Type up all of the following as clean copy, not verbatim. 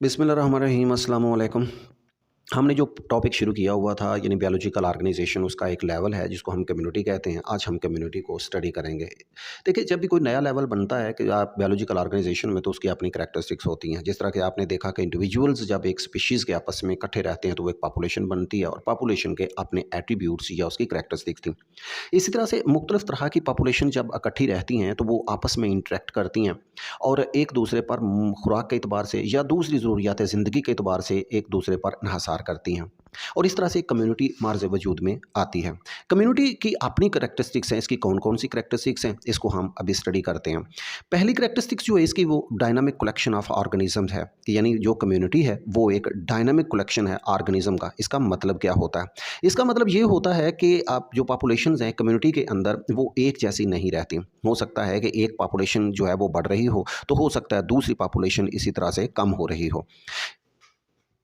बिस्मिल्लाहिर्रहमानिर्रहीम अस्सलाम वालेकुम। हमने जो टॉपिक शुरू किया हुआ था यानी बायोलॉजिकल ऑर्गेनाइजेशन उसका एक लेवल है जिसको हम कम्युनिटी कहते हैं। आज हम कम्युनिटी को स्टडी करेंगे। देखिए, जब भी कोई नया लेवल बनता है कि आप बायोलॉजिकल ऑर्गेनाइजेशन में तो उसकी अपनी कैरेक्टरिस्टिक्स होती हैं। जिस तरह के आपने देखा कि इंडिविजुअल्स जब एक स्पीशीज़ के आपस में इकट्ठे रहते हैं तो वो एक पॉपुलेशन बनती है और पॉपुलेशन के अपने एट्रीब्यूट्स या उसकी कैरेक्टरिस्टिक्स थी। इसी तरह से मुख्तलिफ तरह की पॉपुलेशन जब इकट्ठी रहती हैं तो वो आपस में इंटरेक्ट करती हैं और एक दूसरे पर खुराक के एतबार से या दूसरी ज़रूरियात ज़िंदगी के एतबार से एक दूसरे पर इन्हसार करती हैं और इस तरह से कम्युनिटी मार्ज़ वजूद में आती है। कम्युनिटी की अपनी करैक्टरिस्टिक्स हैं। इसकी कौन कौन सी करैक्टरिस्टिक्स हैं इसको हम अभी स्टडी करते हैं। पहली करैक्टरिस्टिक्स जो है इसकी वो डायनामिक कलेक्शन ऑफ ऑर्गेनिज़म्स है, यानी जो कम्युनिटी है वो एक डायनामिक कलेक्शन है ऑर्गेनिज़म का। इसका मतलब क्या होता है? इसका मतलब ये होता है कि आप जो पॉपुलेशंस हैं कम्युनिटी के अंदर वो एक जैसी नहीं रहती। हो सकता है कि एक पॉपुलेशन जो है वो बढ़ रही हो, तो हो सकता है दूसरी पॉपुलेशन इसी तरह से कम हो रही हो।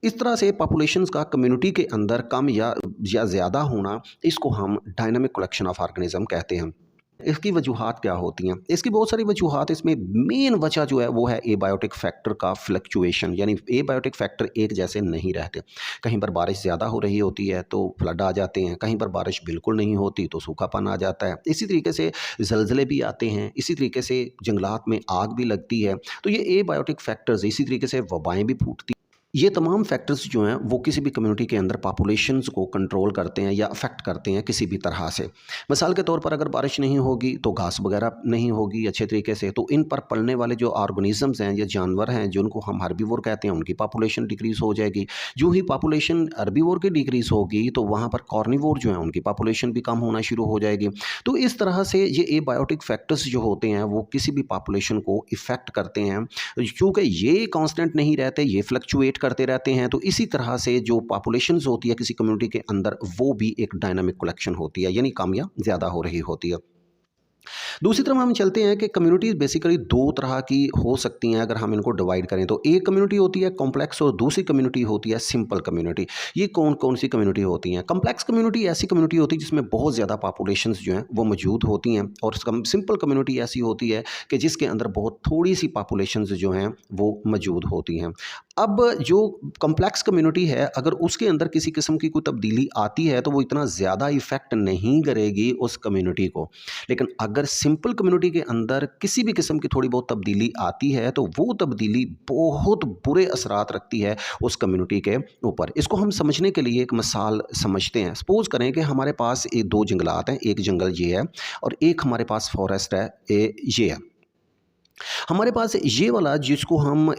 इस तरह से पॉपुलेशंस का कम्युनिटी के अंदर कम या ज़्यादा होना, इसको हम डायनामिक कलेक्शन ऑफ ऑर्गेनिज़्म कहते हैं। इसकी वजूहात क्या होती हैं? इसकी बहुत सारी वजूहात। इसमें मेन वजह जो है वो है एबायोटिक फैक्टर का फ्लक्चुएशन, यानी एबायोटिक फैक्टर एक जैसे नहीं रहते। कहीं पर बारिश ज़्यादा हो रही होती है तो फ्लड आ जाते हैं, कहीं पर बारिश बिल्कुल नहीं होती तो सूखापन आ जाता है। इसी तरीके से ज़लज़ले भी आते हैं, इसी तरीके से जंगलात में आग भी लगती है। तो ये एबायोटिक फैक्टर्स, इसी तरीके से वबाएँ भी फूटती। ये तमाम फैक्टर्स जो हैं वो किसी भी कम्युनिटी के अंदर पॉपुलेशंस को कंट्रोल करते हैं या अफेक्ट करते हैं किसी भी तरह से। मिसाल के तौर पर अगर बारिश नहीं होगी तो घास वगैरह नहीं होगी अच्छे तरीके से, तो इन पर पलने वाले जो ऑर्गेनिजम्स हैं या जानवर हैं जिनको हम हर्बीवोर कहते हैं, उनकी पॉपुलेशन डिक्रीज़ हो जाएगी। जो ही पॉपुलेशन हर्बीवोर की डिक्रीज़ होगी तो वहाँ पर कॉर्निवोर जो हैं उनकी पॉपुलेशन भी कम होना शुरू हो जाएगी। तो इस तरह से ये एबायोटिक फैक्टर्स जो होते हैं वो किसी भी पॉपुलेशन को इफ़ेक्ट करते हैं। चूँकि ये कांस्टेंट नहीं रहते, ये फ्लक्चुएट करते रहते हैं, तो इसी तरह से जो पॉपुलेशंस होती है किसी कम्युनिटी के अंदर वो भी एक डायनामिक कलेक्शन होती है, यानी कम या ज़्यादा हो रही होती है। दूसरी तरफ हम चलते हैं कि कम्युनिटीज़ बेसिकली 2 तरह की हो सकती हैं अगर हम इनको डिवाइड करें तो। एक कम्युनिटी होती है कॉम्प्लेक्स और दूसरी कम्युनिटी होती है सिंपल कम्युनिटी। ये कौन-कौन सी कम्युनिटी होती हैं? कॉम्प्लेक्स कम्युनिटी ऐसी कम्युनिटी होती है जिसमें बहुत ज़्यादा पॉपुलेशंस जो हैं वो मौजूद होती हैं और सिंपल कम्युनिटी ऐसी होती है कि जिसके अंदर बहुत थोड़ी-सी पॉपुलेशंस जो हैं वो मौजूद होती हैं। अब जो कॉम्प्लेक्स कम्युनिटी है अगर उसके अंदर किसी किस्म की कोई तब्दीली आती है तो वो इतना ज़्यादा इफ़ेक्ट नहीं करेगी उस कम्युनिटी को। लेकिन अगर सिंपल कम्युनिटी के अंदर किसी भी किस्म की थोड़ी बहुत तब्दीली आती है तो वो तब्दीली बहुत बुरे असरात रखती है उस कम्युनिटी के ऊपर। इसको हम समझने के लिए एक मिसाल समझते हैं। सपोज़ करें कि हमारे पास ये 2 जंगलात हैं, एक जंगल ये है और एक हमारे पास फॉरेस्ट है, ये है। हमारे पास ये वाला जिसको हम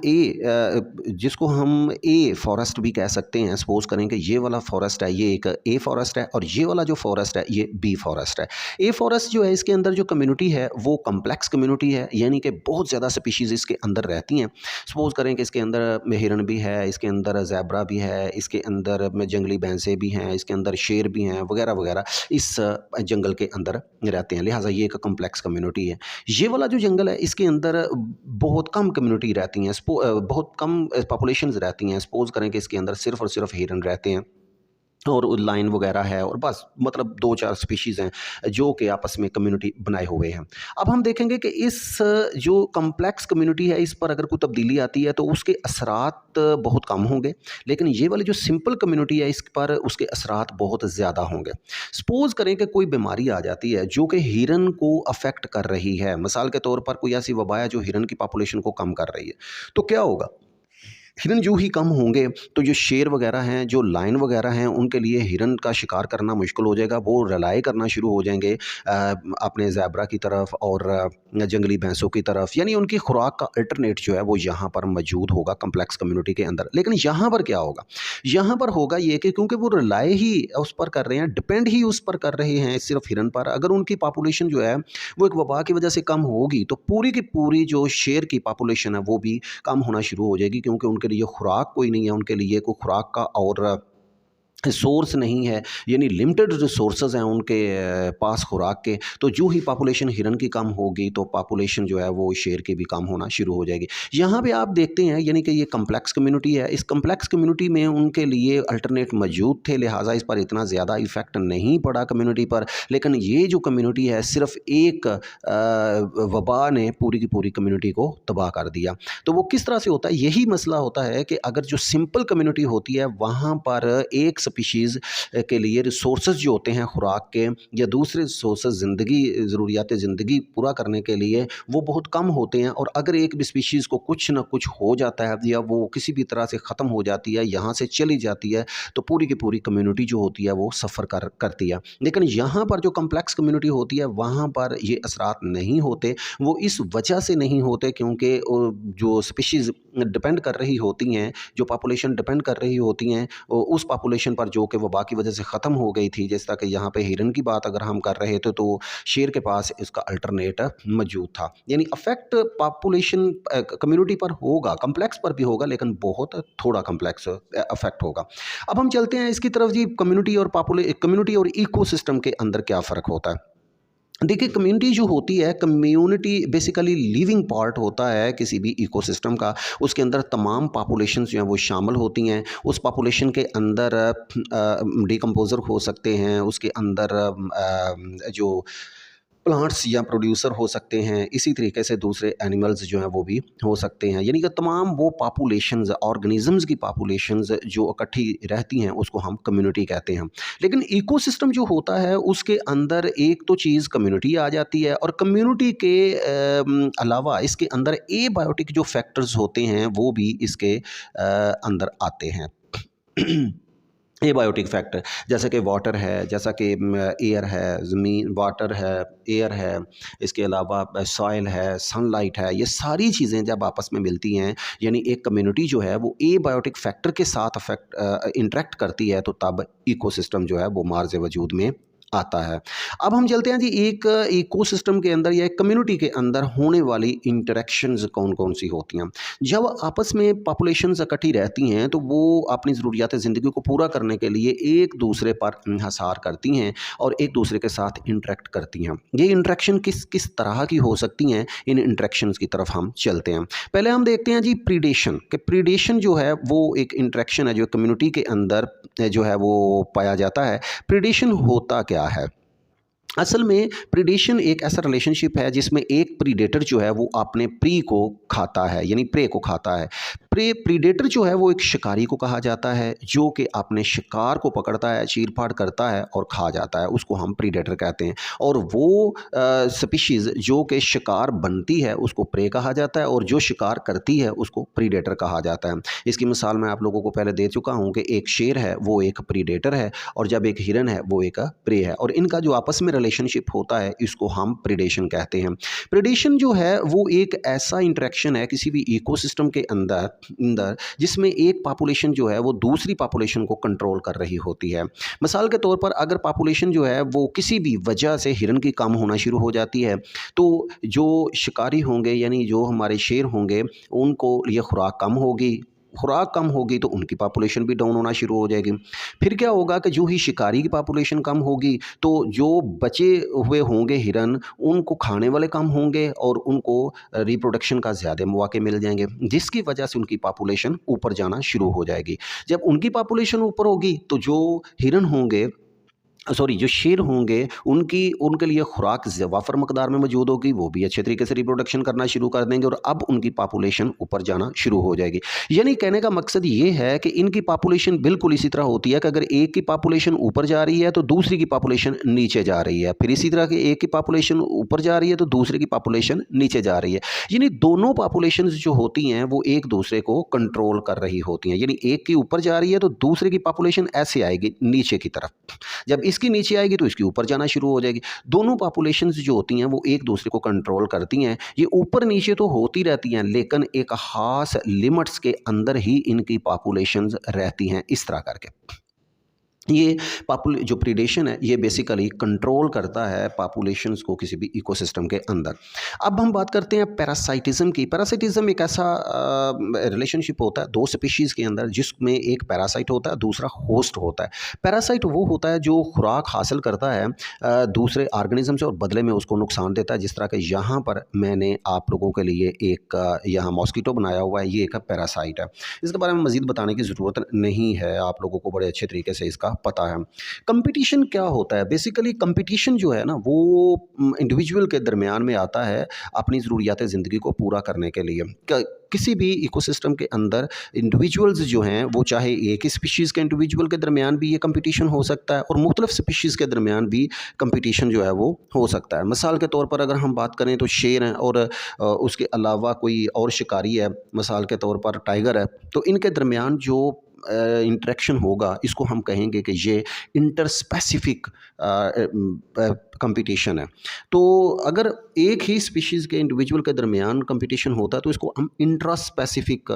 ए फॉरेस्ट भी कह सकते हैं। सपोज़ करें कि ये वाला फॉरेस्ट है, ये एक ए फॉरेस्ट है और ये वाला जो फॉरेस्ट है ये बी फॉरेस्ट है। ए फॉरेस्ट जो है इसके अंदर जो कम्युनिटी है वो कॉम्प्लेक्स कम्युनिटी है, यानी कि बहुत ज़्यादा स्पीशीज़ इसके अंदर रहती हैं। सपोज़ करें कि इसके अंदर हिरन भी है, इसके अंदर ज़ेब्रा भी है, इसके अंदर में जंगली भैंसें भी हैं, इसके अंदर शेर भी हैं वगैरह वगैरह इस जंगल के अंदर रहते हैं। लिहाजा ये एक कॉम्प्लेक्स कम्युनिटी है। ये वाला जो जंगल है इसके अंदर बहुत कम कम्युनिटी रहती हैं, बहुत कम पॉपुलेशंस रहती हैं। सपोज़ करें कि इसके अंदर सिर्फ़ और सिर्फ़ हिरन रहते हैं और लाइन वगैरह है और बस मतलब 2-4 स्पीशीज़ हैं जो कि आपस में कम्युनिटी बनाए हुए हैं। अब हम देखेंगे कि इस जो कॉम्प्लेक्स कम्युनिटी है इस पर अगर कोई तब्दीली आती है तो उसके असरात बहुत कम होंगे, लेकिन ये वाली जो सिंपल कम्युनिटी है इस पर उसके असरात बहुत ज़्यादा होंगे। सपोज़ करें कि कोई बीमारी आ जाती है जो कि हिरन को अफ़ेक्ट कर रही है, मिसाल के तौर पर कोई ऐसी वबा है जो हिरन की पॉपुलेशन को कम कर रही है, तो क्या होगा? हिरन जो ही कम होंगे तो जो शेर वगैरह हैं, जो लायन वगैरह हैं, उनके लिए हिरन का शिकार करना मुश्किल हो जाएगा। वो रिलाय करना शुरू हो जाएँगे अपने ज़ेब्रा की तरफ और जंगली भैंसों की तरफ, यानी उनकी खुराक का अल्टरनेट जो है वो यहाँ पर मौजूद होगा कॉम्प्लेक्स कम्युनिटी के अंदर। लेकिन यहाँ पर क्या होगा? यहाँ पर होगा ये कि क्योंकि वो रिलाय ही उस पर कर रहे हैं, डिपेंड ही उस पर कर रहे हैं सिर्फ़ हिरन पर, अगर उनकी पॉपुलेशन जो है वो एक वबा की वजह से कम होगी तो पूरी की पूरी जो शेर की पॉपुलेशन है वो भी कम होना शुरू हो जाएगी, क्योंकि उनके लिए खुराक कोई नहीं है, उनके लिए कोई खुराक का और सोर्स नहीं है, यानी लिमिटेड रिसोर्सेज हैं उनके पास खुराक के, तो जो ही पॉपुलेशन हिरन की कम होगी तो पॉपुलेशन जो है वो शेर की भी कम होना शुरू हो जाएगी। यहाँ पे आप देखते हैं यानी कि ये कम्प्लेक्स कम्युनिटी है, इस कम्प्लेक्स कम्युनिटी में उनके लिए अल्टरनेट मौजूद थे, लिहाजा इस पर इतना ज़्यादा इफ़ेक्ट नहीं पड़ा कम्युनिटी पर। लेकिन ये जो कम्युनिटी है, सिर्फ एक वबा ने पूरी की पूरी कम्युनिटी को तबाह कर दिया। तो वो किस तरह से होता है, यही मसला होता है कि अगर जो सिंपल कम्युनिटी होती है वहाँ पर एक स्पीशीज़ के लिए रिसोर्सेज जो होते हैं खुराक के या दूसरे रिसोर्सेज ज़िंदगी ज़रूरियात ज़िंदगी पूरा करने के लिए वो बहुत कम होते हैं, और अगर एक भी स्पीशीज़ को कुछ ना कुछ हो जाता है या वो किसी भी तरह से ख़त्म हो जाती है, यहाँ से चली जाती है, तो पूरी की पूरी कम्युनिटी जो होती है वो सफ़र करती है। लेकिन यहाँ पर जो कम्प्लेक्स कम्युनिटी होती है वहाँ पर ये असरात नहीं होते। वो इस वजह से नहीं होते क्योंकि जो स्पीशीज़ डिपेंड कर रही होती हैं, जो पॉपुलेशन डिपेंड कर रही होती हैं, उस पॉपुलेशन पर जो कि वबा की वजह से ख़त्म हो गई थी। जिस तरह कि यहाँ पे हिरन की बात अगर हम कर रहे थे तो शेर के पास इसका अल्टरनेट मौजूद था। यानी अफेक्ट पॉपुलेशन कम्युनिटी पर होगा, कम्प्लेक्स पर भी होगा, लेकिन बहुत थोड़ा कम्प्लेक्स अफेक्ट होगा। अब हम चलते हैं इसकी तरफ जी, कम्युनिटी और इकोसिस्टम के अंदर क्या फ़र्क होता है। देखिए, कम्युनिटी जो होती है, कम्युनिटी बेसिकली लिविंग पार्ट होता है किसी भी इकोसिस्टम का। उसके अंदर तमाम पॉपुलेशंस जो हैं वो शामिल होती हैं। उस पॉपुलेशन के अंदर डिकम्पोज़र हो सकते हैं, उसके अंदर जो प्लांट्स या प्रोड्यूसर हो सकते हैं, इसी तरीके से दूसरे एनिमल्स जो हैं वो भी हो सकते हैं। यानी कि तमाम वो पॉपुलेशंस, ऑर्गेनिज़म्स की पॉपुलेशंस जो इकट्ठी रहती हैं उसको हम कम्युनिटी कहते हैं। लेकिन इकोसिस्टम जो होता है उसके अंदर एक तो चीज़ कम्युनिटी आ जाती है, और कम्युनिटी के अलावा इसके अंदर एबायोटिक जो फैक्टर्स होते हैं वो भी इसके अंदर आते हैं। एबायोटिक फैक्टर जैसे कि वाटर है, जैसा कि एयर है, ज़मीन वाटर है, एयर है, इसके अलावा सॉइल है, सनलाइट है, ये सारी चीज़ें जब आपस में मिलती हैं, यानी एक कम्युनिटी जो है वो एबायोटिक फैक्टर के साथ इंटरेक्ट करती है, तो तब इकोसिस्टम जो है वो मार्ज़ वजूद में आता है। अब हम चलते हैं जी, एक इकोसिस्टम के अंदर या एक कम्युनिटी के अंदर होने वाली इंटरेक्शंस कौन-कौन सी होती हैं। जब आपस में पॉपुलेशंस इकट्ठी रहती हैं तो वो अपनी ज़रूरियात ज़िंदगी को पूरा करने के लिए एक दूसरे पर इन्हिसार करती हैं और एक दूसरे के साथ इंटरेक्ट करती हैं। ये इंटरेक्शन किस किस तरह की हो सकती हैं, इन इंटरेक्शंस की तरफ हम चलते हैं। पहले हम देखते हैं जी प्रीडेशन, कि प्रीडेशन जो है वो एक इंटरेक्शन है जो कम्युनिटी के अंदर जो है वो पाया जाता है। प्रीडेशन होता क्या है? असल में प्रीडेशन एक ऐसा रिलेशनशिप है जिसमें एक प्रीडेटर जो है वो अपने प्री को खाता है, यानी प्रे को खाता है। प्रीडेटर जो है वो एक शिकारी को कहा जाता है, जो कि अपने शिकार को पकड़ता है, चीर-फाड़ करता है और खा जाता है, उसको हम प्रीडेटर कहते हैं। और वो स्पीशीज़ जो कि शिकार बनती है उसको प्रे कहा जाता है, और जो शिकार करती है उसको प्रीडेटर कहा जाता है। इसकी मिसाल मैं आप लोगों को पहले दे चुका हूँ कि एक शेर है वो एक प्रीडेटर है, और जब एक हिरन है वो एक प्रे है, और इनका जो आपस में रिलेशनशिप होता है इसको हम प्रीडेशन कहते हैं। प्रीडेशन जो है वो एक ऐसा इंटरेक्शन है किसी भी इकोसिस्टम के अंदर जिसमें एक पॉपुलेशन जो है वो दूसरी पॉपुलेशन को कंट्रोल कर रही होती है। मिसाल के तौर पर अगर पॉपुलेशन जो है वो किसी भी वजह से हिरन की कम होना शुरू हो जाती है, तो जो शिकारी होंगे यानी जो हमारे शेर होंगे उनको ये खुराक कम होगी तो उनकी पॉपुलेशन भी डाउन होना शुरू हो जाएगी। फिर क्या होगा कि जो ही शिकारी की पॉपुलेशन कम होगी तो जो बचे हुए होंगे हिरन, उनको खाने वाले कम होंगे और उनको रिप्रोडक्शन का ज़्यादा मौके मिल जाएंगे, जिसकी वजह से उनकी पॉपुलेशन ऊपर जाना शुरू हो जाएगी। जब उनकी पॉपुलेशन ऊपर होगी तो जो हिरन होंगे, जो शेर होंगे, उनके लिए खुराक वाफर मकदार में मौजूद होगी, वो भी अच्छे तरीके से रिप्रोडक्शन करना शुरू कर देंगे और अब उनकी पॉपुलेशन ऊपर जाना शुरू हो जाएगी। यानी कहने का मकसद ये है कि इनकी पॉपुलेशन बिल्कुल इसी तरह होती है कि अगर एक की पॉपुलेशन ऊपर जा रही है तो दूसरी की पॉपुलेशन नीचे जा रही है, फिर इसी तरह की एक की पॉपुलेशन ऊपर जा रही है तो दूसरे की पॉपुलेशन नीचे जा रही है। यानी दोनों पॉपुलेशंस जो होती हैं वो एक दूसरे को कंट्रोल कर रही होती हैं, यानी एक की ऊपर जा रही है तो दूसरे की पॉपुलेशन ऐसे आएगी नीचे की तरफ, जब इसकी नीचे आएगी तो इसकी ऊपर जाना शुरू हो जाएगी। दोनों पॉपुलेशंस जो होती हैं वो एक दूसरे को कंट्रोल करती हैं। ये ऊपर नीचे तो होती रहती हैं लेकिन एक ख़ास लिमिट्स के अंदर ही इनकी पॉपुलेशंस रहती हैं, इस तरह करके। ये पापुल जो प्रीडेशन है ये बेसिकली कंट्रोल करता है पॉपुलेशंस को किसी भी इकोसिस्टम के अंदर। अब हम बात करते हैं पैरासाइटिज्म की। पैरासाइटिज्म एक ऐसा रिलेशनशिप होता है दो स्पीशीज़ के अंदर जिसमें एक पैरासाइट होता है, दूसरा होस्ट होता है। पैरासाइट वो होता है जो खुराक हासिल करता है दूसरे ऑर्गेनिज्म से और बदले में उसको नुकसान देता है। जिस तरह के यहाँ पर मैंने आप लोगों के लिए एक यहाँ मॉस्किटो बनाया हुआ है, ये एक पैरासाइट है। इसके बारे में मज़ीद बताने की ज़रूरत नहीं है, आप लोगों को बड़े अच्छे तरीके से इसका पता है। कंपटीशन क्या होता है? बेसिकली कंपटीशन जो है ना वो इंडिविजुअल के दरमियान में आता है अपनी ज़रूरियात ज़िंदगी को पूरा करने के लिए। किसी भी इकोसिस्टम के अंदर इंडिविजुअल्स जो हैं वो चाहे एक ही स्पीशीज़ के इंडिविजुअल के दरमियान भी ये कंपटीशन हो सकता है और मुख्तलिफ स्पीशीज़ के दरमियान भी कंपटीशन जो है वो हो सकता है। मिसाल के तौर पर अगर हम बात करें तो शेर हैं और उसके अलावा कोई और शिकारी है, मिसाल के तौर पर टाइगर है, तो इनके दरमियान जो इंटरेक्शन होगा इसको हम कहेंगे कि ये इंटरस्पेसिफिक कंपटीशन है। तो अगर एक ही स्पीशीज़ के इंडिविजुअल के दरमियान कंपटीशन होता है तो इसको हम इंट्रास्पेसिफिक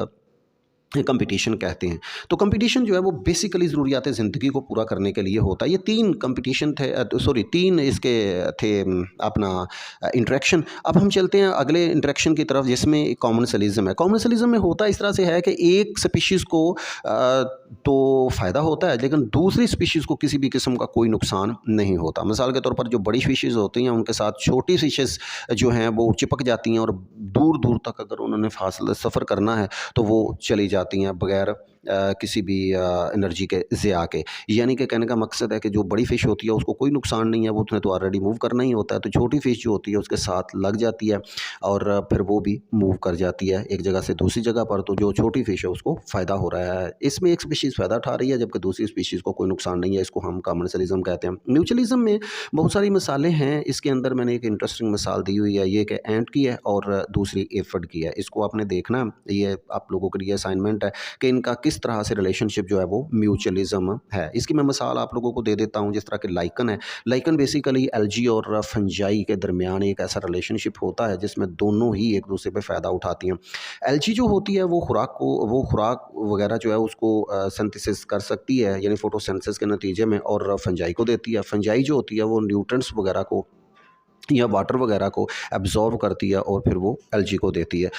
कंपटीशन कहते हैं। तो कंपटीशन जो है वो बेसिकली ज़रूरियात ज़िंदगी को पूरा करने के लिए होता है। ये 3 कंपटीशन थे, सॉरी 3 इसके थे अपना इंटरेक्शन। अब हम चलते हैं अगले इंटरेक्शन की तरफ जिसमें कॉमर्शलिज़्म है। कॉमर्शलिज़्म में होता इस तरह से है कि एक स्पीशीज़ को तो फ़ायदा होता है लेकिन दूसरी स्पीशीज़ को किसी भी किस्म का कोई नुकसान नहीं होता। मिसाल के तौर पर जो बड़ी फिशेज़ होती हैं उनके साथ छोटी फिशेज़ जो हैं वो चिपक जाती हैं और दूर-दूर तक अगर उन्होंने फासला सफ़र करना है तो वो चली जाती हैं बगैर किसी भी एनर्जी के ज़िया के। यानी कि कहने का मकसद है कि जो बड़ी फ़िश होती है उसको कोई नुकसान नहीं है, वो उसने तो ऑलरेडी मूव करना ही होता है, तो छोटी फ़िश जो होती है उसके साथ लग जाती है और फिर वो भी मूव कर जाती है एक जगह से दूसरी जगह पर। तो जो छोटी फ़िश है उसको फ़ायदा हो रहा है, इसमें एक स्पीशीज़ फ़ायदा उठा रही है जबकि दूसरी स्पीशीज़ को कोई नुकसान नहीं है। इसको हम कॉमर्शलिज़्म कहते हैं। म्यूचुअलिज़्म में बहुत सारी मिसालें हैं, इसके अंदर मैंने एक इंटरेस्टिंग मिसाल दी हुई है, ये कि एंट की है और दूसरी एफिड की है। इसको आपने देखना, ये आप लोगों के लिए असाइनमेंट है कि इनका किस तरह से रिलेशनशिप जो है वो म्यूचुअलिज़्म है। इसकी मैं मिसाल आप लोगों को दे देता हूँ, जिस तरह के लाइकन है। लाइकन बेसिकली एल्गी और फंजाई के दरमियान एक ऐसा रिलेशनशिप होता है जिसमें दोनों ही एक दूसरे पे फ़ायदा उठाती हैं। एल्गी जो होती है वो खुराक वगैरह जो है उसको सिंथेसिस कर सकती है यानी फोटोसिंथेसिस के नतीजे में, और फंजाई को देती है। फंजाई जो होती है वो न्यूट्रिएंट्स वगैरह को या वाटर वगैरह को एब्जॉर्ब करती है और फिर वो एल्गी को देती है।